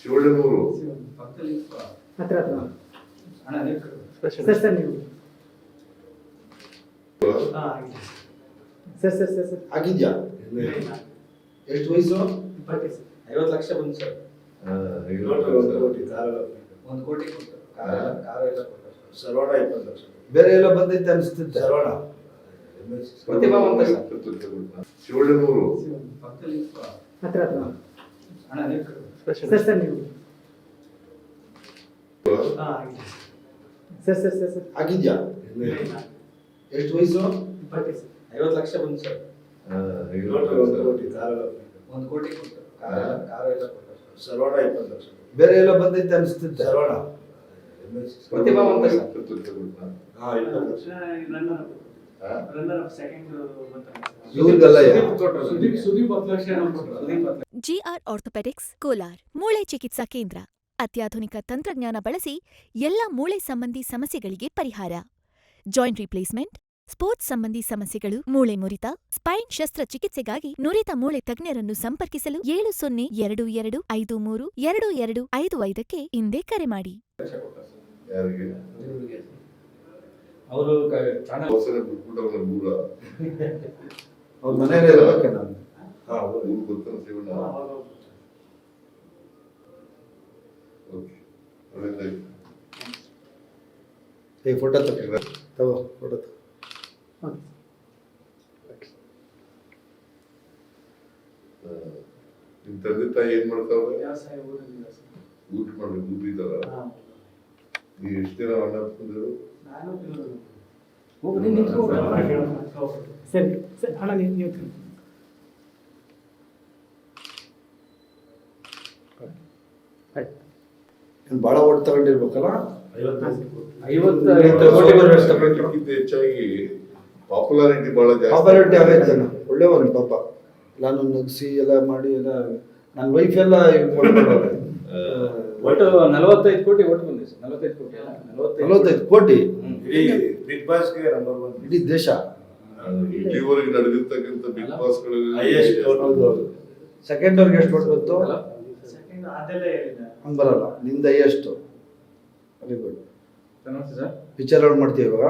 ಶಿವಳ್ಳನೂರು ಹತ್ರ sir sir ನೀವು sir sir sir sir ಆಗಿದ್ಯಾ ಎಷ್ಟು ವಯಸ್ಸು 50 ಲಕ್ಷ ಬಂತು ಸರ್. 1 ಕೋಟಿ ಕೊಟ್ಟು ಕಾರ ಎಲ್ಲ ಕೊಟ್ಟು ಸರ್ವಣ 20 ಲಕ್ಷ ಬೇರೆ ಎಲ್ಲ ಬಂದೈತೆ ಅನಿಸ್ತಿದ್ದೆ ಸರ್ವಣ ಪ್ರತಿಭಾವಂತ ಸರ್. ಶಿವಳ್ಳನೂರು ಹತ್ರ ಸರ್ ಸರ್ ನೀವು ಸರ್ ಸರ್ ಸರ್ ಸರ್ ಆಗಿದ್ಯಾ ಎಷ್ಟು ವಯಸ್ಸು 50 ಲಕ್ಷ ಬಂತು ಸರ್. 1 ಕೋಟಿ ಕೊಟ್ಟು ಕಾರ ಎಲ್ಲ ಕೊಟ್ಟು ಸರ್ವಣ 20 ಲಕ್ಷ ಬೇರೆ ಎಲ್ಲ ಬಂದೈತೆ ಅನಿಸ್ತಿದ್ದೆ ಸರ್ವಣ ಪ್ರತಿಭಾವಂತ ಸರ್. ಇವ್ರಿಗೆಲ್ಲ ಜಿಆರ್ ಆರ್ಥೋಪೆಡಿಕ್ಸ್ ಕೋಲಾರ್ ಮೂಳೆ ಚಿಕಿತ್ಸಾ ಕೇಂದ್ರ ಅತ್ಯಾಧುನಿಕ ತಂತ್ರಜ್ಞಾನ ಬಳಸಿ ಎಲ್ಲ ಮೂಳೆ ಸಂಬಂಧಿ ಸಮಸ್ಯೆಗಳಿಗೆ ಪರಿಹಾರ. ಜಾಯಿಂಟ್ ರಿಪ್ಲೇಸ್ಮೆಂಟ್, ಸ್ಪೋರ್ಟ್ಸ್ ಸಂಬಂಧಿ ಸಮಸ್ಯೆಗಳು, ಮೂಳೆ ಮುರಿತ, ಸ್ಪೈನ್ ಶಸ್ತ್ರಚಿಕಿತ್ಸೆಗಾಗಿ ನುರಿತ ಮೂಳೆ ತಜ್ಞರನ್ನು ಸಂಪರ್ಕಿಸಲು 7020532255ಕ್ಕೆ ಹಿಂದೆ ಕರೆ ಮಾಡಿ. ಯಾರಿಗೆ ಅವರು ಅವಸರ ಬಿಟ್ಬಿಟ್ಟವ್ರ ಊರ ಅವ್ರ ಮನೇಲಿ ಇರ್ಬೇಕೆ ನಾನು ಊರು ಗೊತ್ತಲ್ಲ ಶಿವಣ್ಣ. ಓಕೆ ಒಳ್ಳೆದಾಯ್ತು. ಫೋಟೋ ತಗೋ ಫೋಟೋ ನಿಮ್ ತಂದೆ ತಾಯಿ ಏನ್ ಮಾಡ್ತಾವ್ರೆ? ಊಟ ಮಾಡ್ಬೇಕು ಊಟ ಇದ್ದಾರ? ನೀವು ಎಷ್ಟು ದಿನ ಅಣ್ಣ ಹಾಕ್ಕೊಂಡಿರು? ಸರಿ ಸರ್ ಅಣ್ಣ ನೀವು ಭಾಳ ಓಟ್ ತಗೊಂಡಿರ್ಬೇಕಲ್ಲ 50 ಕೋಟಿ ಬರುವಷ್ಟು ಅದಕ್ಕಿಂತ ಹೆಚ್ಚಾಗಿ ಪಾಪ್ಯುಲಾರಿಟಿ ಬಹಳ ಪಾಪ್ಯುಲಾರಿಟಿ ಜಾಸ್ತಿ. ಆಗೈತೆ ಒಳ್ಳೆಯವನು ಪಾಪ ನಾನು ನಗಿಸಿ ಎಲ್ಲ ಮಾಡಿ ಎಲ್ಲ ನನ್ನ ವೈಫ್ ಎಲ್ಲ ಒಟ್ಟು 45 ಕೋಟಿ ಓಟ್ ಬಂದಿದೆ ಸರ್. 45 ಕೋಟಿ ಅಲ್ಲ 45 ಕೋಟಿ ಬಿಗ್ ಬಾಸ್ಗೆ ನಂಬರ್ 1 ಇಡೀ ದೇಶ ಇಲ್ಲಿವರೆಗೆ ನಡೆದಿರ್ತಕ್ಕಂಥ ಬಿಗ್ ಬಾಸ್ Highest vote. ಹೌದು ಸೆಕೆಂಡ್ ಅವ್ರಿಗೆ ಎಷ್ಟು ಓಟ್ ಬಂತು ಹಂಗೆ ಬರಲ್ಲ ನಿಂದ ಎಷ್ಟು very good sir. Picture out ಮಾಡ್ತೀವಿ ಇವಾಗ